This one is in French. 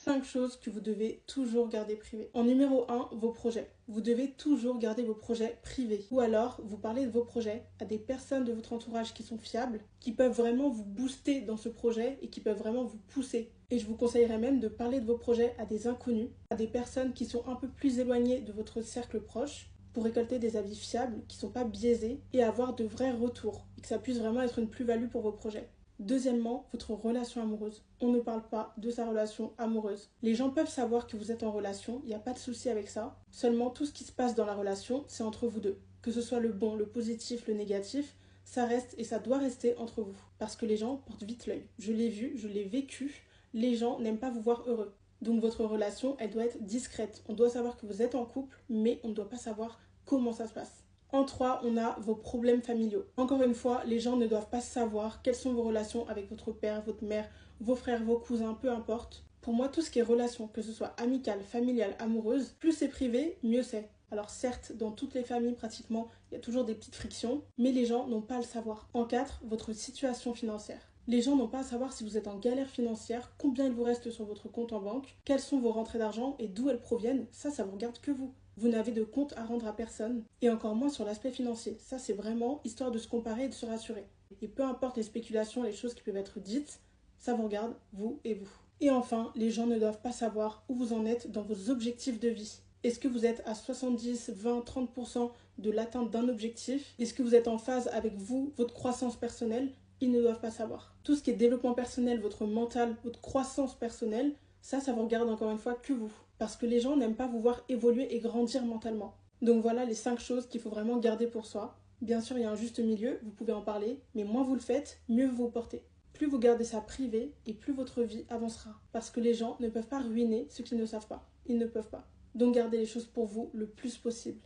5 choses que vous devez toujours garder privées. En numéro 1, vos projets. Vous devez toujours garder vos projets privés. Ou alors, vous parlez de vos projets à des personnes de votre entourage qui sont fiables, qui peuvent vraiment vous booster dans ce projet et qui peuvent vraiment vous pousser. Et je vous conseillerais même de parler de vos projets à des inconnus, à des personnes qui sont un peu plus éloignées de votre cercle proche, pour récolter des avis fiables, qui ne sont pas biaisés, et avoir de vrais retours, et que ça puisse vraiment être une plus-value pour vos projets. Deuxièmement, votre relation amoureuse. On ne parle pas de sa relation amoureuse. Les gens peuvent savoir que vous êtes en relation, il n'y a pas de souci avec ça. Seulement, tout ce qui se passe dans la relation, c'est entre vous deux. Que ce soit le bon, le positif, le négatif, ça reste et ça doit rester entre vous. Parce que les gens portent vite l'œil. Je l'ai vu, je l'ai vécu. Les gens n'aiment pas vous voir heureux. Donc votre relation, elle doit être discrète. On doit savoir que vous êtes en couple, mais on ne doit pas savoir comment ça se passe. En 3, on a vos problèmes familiaux. Encore une fois, les gens ne doivent pas savoir quelles sont vos relations avec votre père, votre mère, vos frères, vos cousins, peu importe. Pour moi, tout ce qui est relation, que ce soit amicale, familiale, amoureuse, plus c'est privé, mieux c'est. Alors certes, dans toutes les familles pratiquement, il y a toujours des petites frictions, mais les gens n'ont pas à le savoir. En 4, votre situation financière. Les gens n'ont pas à savoir si vous êtes en galère financière, combien il vous reste sur votre compte en banque, quelles sont vos rentrées d'argent et d'où elles proviennent. Ça vous regarde que vous. Vous n'avez de compte à rendre à personne, et encore moins sur l'aspect financier. Ça, c'est vraiment histoire de se comparer et de se rassurer. Et peu importe les spéculations, les choses qui peuvent être dites, ça vous regarde, vous et vous. Et enfin, les gens ne doivent pas savoir où vous en êtes dans vos objectifs de vie. Est-ce que vous êtes à 70, 20, 30% de l'atteinte d'un objectif? Est-ce que vous êtes en phase avec vous, votre croissance personnelle? Ils ne doivent pas savoir. Tout ce qui est développement personnel, votre mental, votre croissance personnelle, ça vous regarde encore une fois que vous. Parce que les gens n'aiment pas vous voir évoluer et grandir mentalement. Donc voilà les 5 choses qu'il faut vraiment garder pour soi. Bien sûr, il y a un juste milieu, vous pouvez en parler, mais moins vous le faites, mieux vous vous portez. Plus vous gardez ça privé et plus votre vie avancera. Parce que les gens ne peuvent pas ruiner ce qu'ils ne savent pas. Ils ne peuvent pas. Donc gardez les choses pour vous le plus possible.